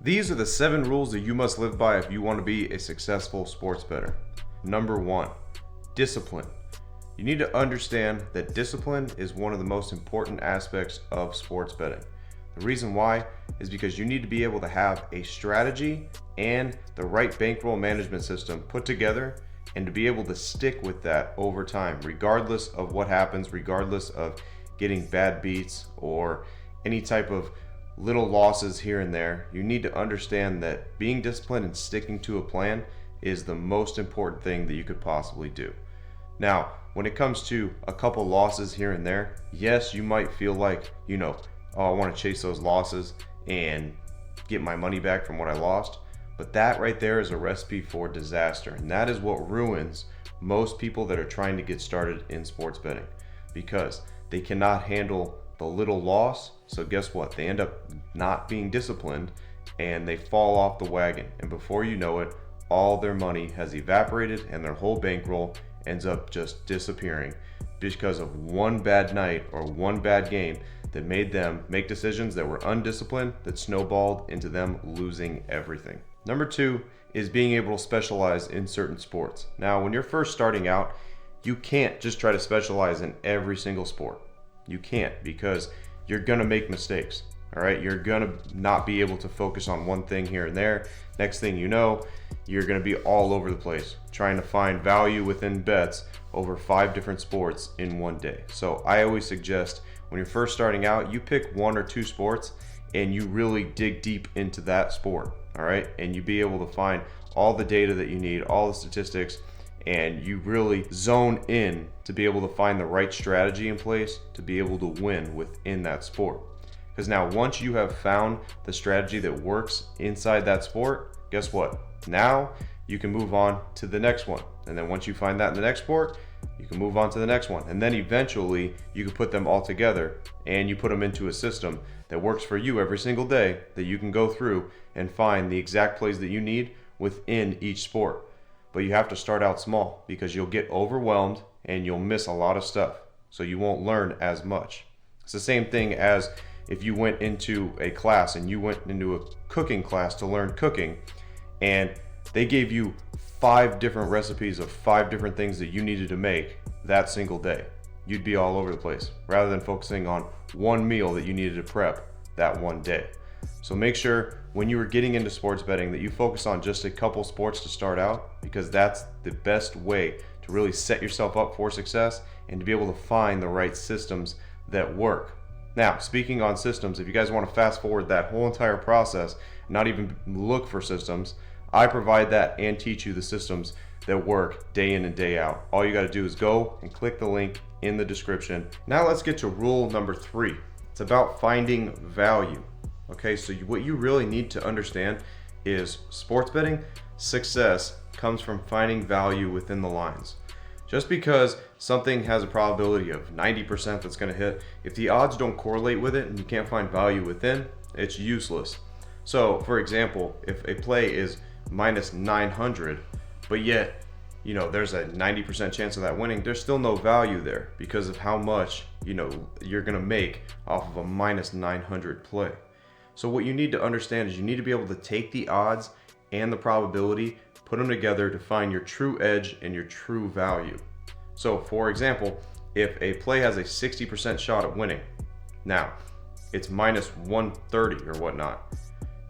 These are the 7 rules that you must live by if you want to be a successful sports bettor. Number 1, discipline. You need to understand that discipline is one of the most important aspects of sports betting. The reason why is because you need to be able to have a strategy and the right bankroll management system put together and to be able to stick with that over time, regardless of what happens, regardless of getting bad beats or any type of little losses here and there. You need to understand that being disciplined and sticking to a plan is the most important thing that you could possibly do. Now, when it comes to a couple losses here and there, yes, you might feel like, oh, I want to chase those losses and get my money back from what I lost. But that right there is a recipe for disaster. And that is what ruins most people that are trying to get started in sports betting, because they cannot handle the little loss. So guess what? They end up not being disciplined and they fall off the wagon. And before you know it, all their money has evaporated and their whole bankroll ends up just disappearing because of one bad night or one bad game that made them make decisions that were undisciplined, that snowballed into them losing everything. Number 2 is being able to specialize in certain sports. Now, when you're first starting out, you can't just try to specialize in every single sport. You can't, because you're gonna make mistakes. All right, you're gonna not be able to focus on one thing here and there. Next thing you know, you're gonna be all over the place trying to find value within bets over 5 different sports in one day. So I always suggest when you're first starting out, you pick 1 or 2 sports and you really dig deep into that sport. All right, and you be able to find all the data that you need, all the statistics, and you really zone in to be able to find the right strategy in place to be able to win within that sport. Because now once you have found the strategy that works inside that sport, guess what? Now you can move on to the next one. And then once you find that in the next sport, you can move on to the next one. And then eventually you can put them all together and you put them into a system that works for you every single day, that you can go through and find the exact plays that you need within each sport. But you have to start out small, because you'll get overwhelmed and you'll miss a lot of stuff. So you won't learn as much. It's the same thing as if you went into a class and you went into a cooking class to learn cooking, and they gave you 5 different recipes of 5 different things that you needed to make that single day. You'd be all over the place rather than focusing on one meal that you needed to prep that one day. So make sure when you are getting into sports betting that you focus on just a couple sports to start out, because that's the best way to really set yourself up for success and to be able to find the right systems that work. Now, speaking on systems, if you guys want to fast forward that whole entire process, not even look for systems, I provide that and teach you the systems that work day in and day out. All you got to do is go and click the link in the description. Now let's get to rule number 3. It's about finding value. Okay, so what you really need to understand is sports betting success comes from finding value within the lines. Just because something has a probability of 90% that's going to hit, if the odds don't correlate with it and you can't find value within, it's useless. So for example, if a play is minus 900, but yet there's a 90% chance of that winning, there's still no value there because of how much you're going to make off of a minus 900 play. So what you need to understand is you need to be able to take the odds and the probability, put them together to find your true edge and your true value. So for example, if a play has a 60% shot at winning, now it's minus 130 or whatnot,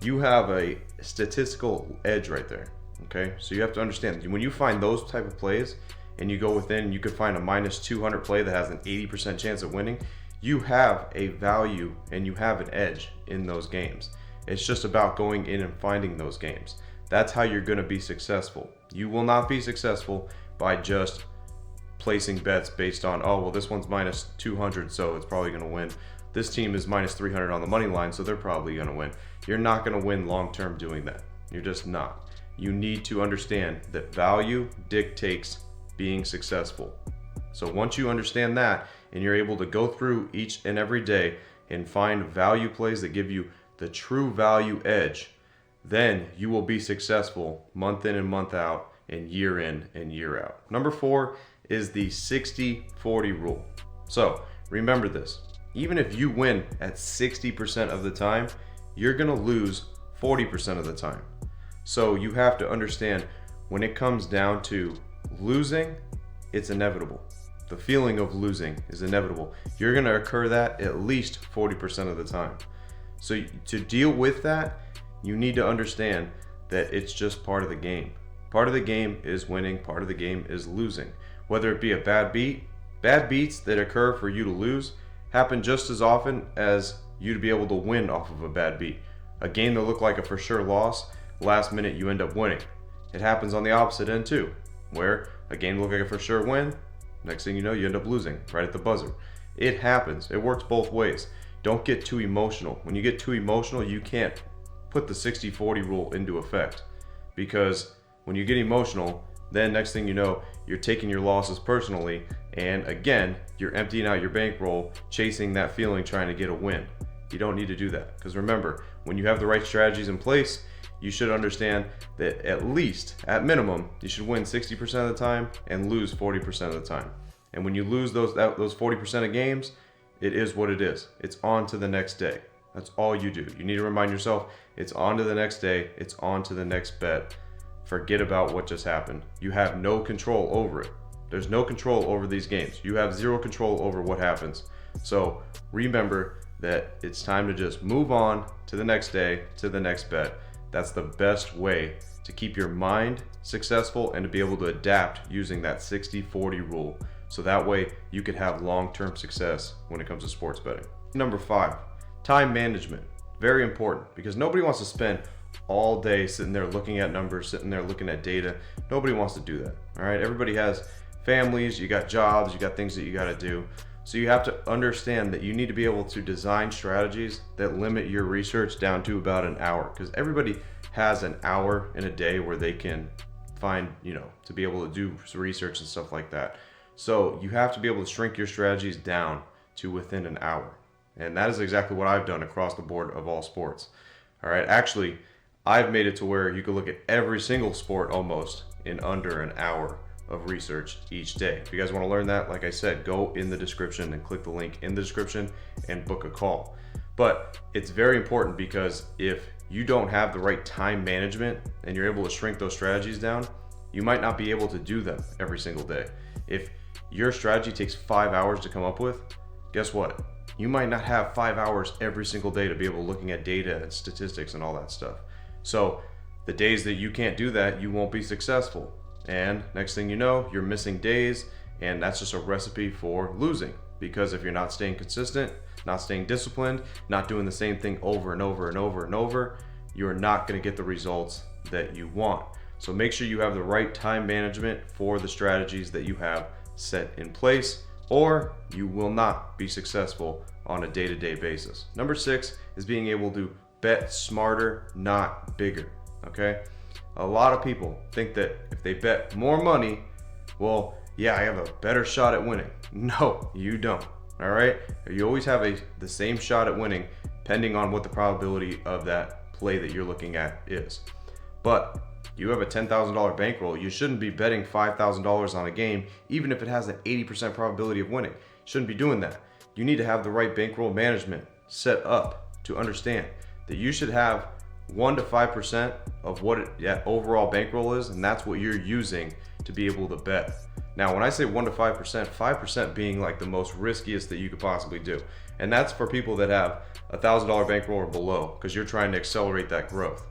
you have a statistical edge right there. Okay, so you have to understand when you find those type of plays and you go within, you could find a minus 200 play that has an 80% chance of winning, you have a value and you have an edge in those games. It's just about going in and finding those games. That's how you're going to be successful. You will not be successful by just placing bets based on, oh, well, this one's minus 200, so it's probably going to win. This team is minus 300 on the money line, so they're probably going to win. You're not going to win long term doing that. You're just not. You need to understand that value dictates being successful. So once you understand that and you're able to go through each and every day and find value plays that give you the true value edge, then you will be successful month in and month out and year in and year out. Number 4 is the 60-40 rule. So remember this, even if you win at 60% of the time, you're gonna lose 40% of the time. So you have to understand, when it comes down to losing, it's inevitable. The feeling of losing is inevitable. You're going to occur that at least 40% of the time. So to deal with that, you need to understand that it's just part of the game. Part of the game is winning, part of the game is losing. Whether it be a bad beats that occur for you to lose happen just as often as you to be able to win off of a bad beat. A game that looked like a for sure loss, last minute you end up winning. It happens on the opposite end too, where a game looked like a for sure win, next thing you know, you end up losing right at the buzzer. It happens. It works both ways. Don't get too emotional. When you get too emotional, you can't put the 60-40 rule into effect, because when you get emotional, then next thing you know, you're taking your losses personally, and again, you're emptying out your bankroll, chasing that feeling, trying to get a win. You don't need to do that, because remember, when you have the right strategies in place, you should understand that at least, at minimum, you should win 60% of the time and lose 40% of the time. And when you lose those 40% of games, it is what it is. It's on to the next day. That's all you do. You need to remind yourself, it's on to the next day, it's on to the next bet. Forget about what just happened. You have no control over it. There's no control over these games. You have zero control over what happens. So remember that it's time to just move on to the next day, to the next bet. That's the best way to keep your mind successful and to be able to adapt using that 60-40 rule. So that way you could have long-term success when it comes to sports betting. Number 5, time management. Very important, because nobody wants to spend all day sitting there looking at numbers, sitting there looking at data. Nobody wants to do that. All right. Everybody has families, you got jobs, you got things that you got to do. So you have to understand that you need to be able to design strategies that limit your research down to about an hour, because everybody has an hour in a day where they can find, to be able to do research and stuff like that. So you have to be able to shrink your strategies down to within an hour. And that is exactly what I've done across the board of all sports. All right. Actually, I've made it to where you can look at every single sport almost in under an hour of research each day. If you guys want to learn that, like I said, go in the description and click the link in the description and book a call. But it's very important, because if you don't have the right time management and you're able to shrink those strategies down, you might not be able to do them every single day. If your strategy takes 5 hours to come up with, guess what? You might not have 5 hours every single day to be able to looking at data and statistics and all that stuff. So the days that you can't do that, you won't be successful. And next thing you know, you're missing days, and that's just a recipe for losing. Because if you're not staying consistent, not staying disciplined, not doing the same thing over and over and over and over, you're not going to get the results that you want. So make sure you have the right time management for the strategies that you have set in place, or you will not be successful on a day-to-day basis. Number 6 is being able to bet smarter, not bigger. Okay? A lot of people think that if they bet more money, well, yeah, I have a better shot at winning. No, you don't. All right? You always have the same shot at winning, depending on what the probability of that play that you're looking at is. But you have a $10,000 bankroll, you shouldn't be betting $5,000 on a game, even if it has an 80% probability of winning. You shouldn't be doing that. You need to have the right bankroll management set up to understand that you should have 1 to 5% of what that overall bankroll is, and that's what you're using to be able to bet. Now, when I say 1 to 5%, 5% being like the most riskiest that you could possibly do. And that's for people that have a $1,000 bankroll or below, because you're trying to accelerate that growth.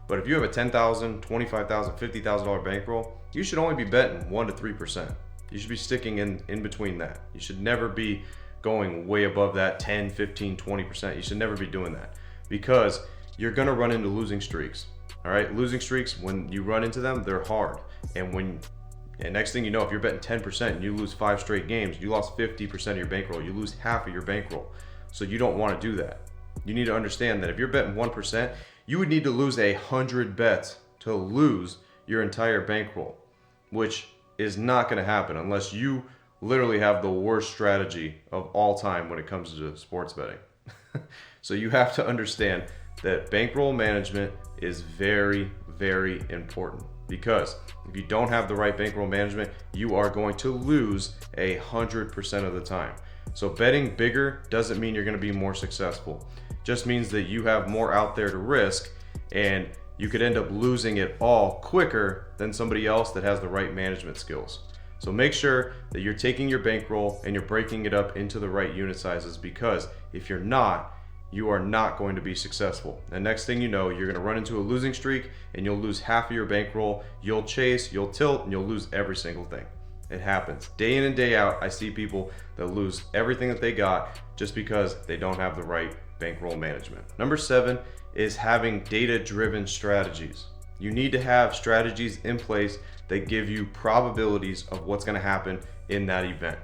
But if you have a $10,000, $25,000, $50,000 bankroll, you should only be betting 1 to 3%. You should be sticking in between that. You should never be going way above that 10, 15, 20%. You should never be doing that, because you're gonna run into losing streaks. All right, losing streaks, when you run into them, they're hard. And next thing you know, if you're betting 10% and you lose 5 straight games, you lost 50% of your bankroll. You lose half of your bankroll. So you don't want to do that. You need to understand that if you're betting 1%, you would need to lose 100 bets to lose your entire bankroll, which is not going to happen unless you literally have the worst strategy of all time when it comes to sports betting. So you have to understand that bankroll management is very, very important, because if you don't have the right bankroll management, you are going to lose 100% of the time. So betting bigger doesn't mean you're going to be more successful. It just means that you have more out there to risk, and you could end up losing it all quicker than somebody else that has the right management skills. So make sure that you're taking your bankroll and you're breaking it up into the right unit sizes, because if you're not, you are not going to be successful. And next thing you know, you're going to run into a losing streak and you'll lose half of your bankroll. You'll chase, you'll tilt, and you'll lose every single thing. It happens day in and day out. I see people that lose everything that they got just because they don't have the right bankroll management. Number 7 is having data-driven strategies. You need to have strategies in place that give you probabilities of what's going to happen in that event.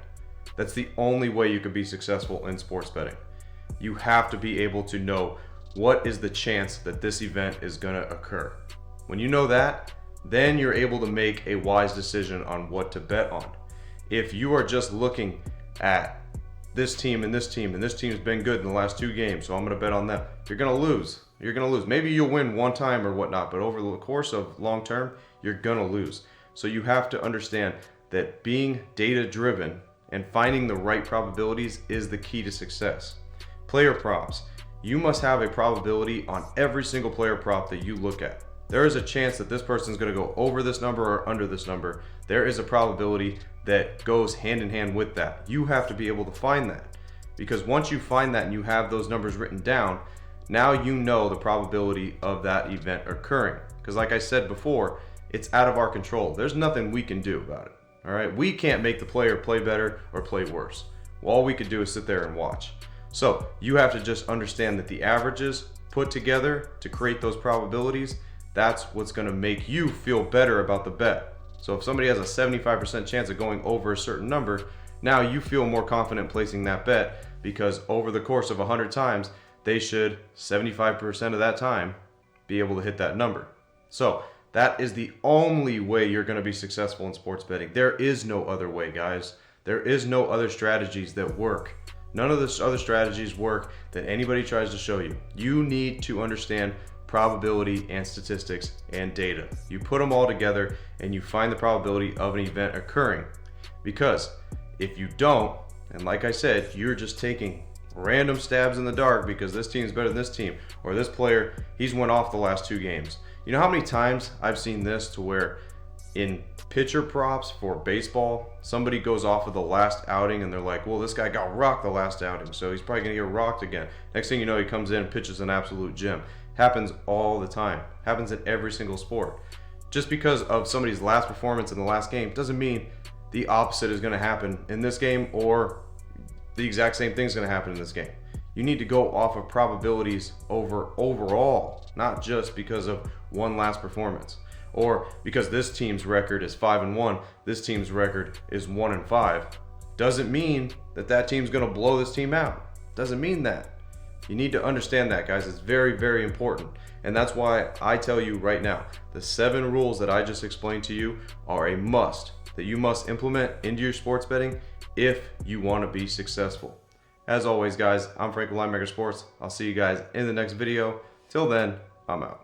That's the only way you can be successful in sports betting. You have to be able to know what is the chance that this event is going to occur. When you know that, then you're able to make a wise decision on what to bet on. If you are just looking at this team and this team, and this team's been good in the last 2 games, so I'm going to bet on them, you're going to lose. You're going to lose. Maybe you'll win one time or whatnot, but over the course of long term, you're going to lose. So you have to understand that being data driven and finding the right probabilities is the key to success. Player props. You must have a probability on every single player prop that you look at. There is a chance that this person's going to go over this number or under this number. There is a probability that goes hand in hand with that. You have to be able to find that, because once you find that and you have those numbers written down, now you know the probability of that event occurring. Because like I said before, it's out of our control. There's nothing we can do about it. All right, we can't make the player play better or play worse. Well, all we could do is sit there and watch. So you have to just understand that the averages put together to create those probabilities, that's what's going to make you feel better about the bet. So if somebody has a 75% chance of going over a certain number, now you feel more confident placing that bet, because over the course of 100 times, they should 75% of that time be able to hit that number. So that is the only way you're going to be successful in sports betting. There is no other way, guys. There is no other strategies that work. None of the other strategies work that anybody tries to show you. You need to understand probability and statistics and data. You put them all together and you find the probability of an event occurring. Because if you don't, and like I said, you're just taking random stabs in the dark because this team's better than this team, or this player, he's went off the last 2 games. You know how many times I've seen this to where in pitcher props for baseball, somebody goes off of the last outing and they're like, well, this guy got rocked the last outing, so he's probably gonna get rocked again. Next thing you know, he comes in and pitches an absolute gem. Happens all the time. Happens in every single sport. Just because of somebody's last performance in the last game doesn't mean the opposite is gonna happen in this game, or the exact same thing is gonna happen in this game. You need to go off of probabilities overall, not just because of one last performance. Or because this team's record is 5-1, this team's record is 1-5. Doesn't mean that that team's gonna blow this team out. Doesn't mean that. You need to understand that, guys. It's very, very important. And that's why I tell you right now, the 7 rules that I just explained to you are a must, that you must implement into your sports betting if you want to be successful. As always, guys, I'm Frank with Linemaker Sports. I'll see you guys in the next video. Till then, I'm out.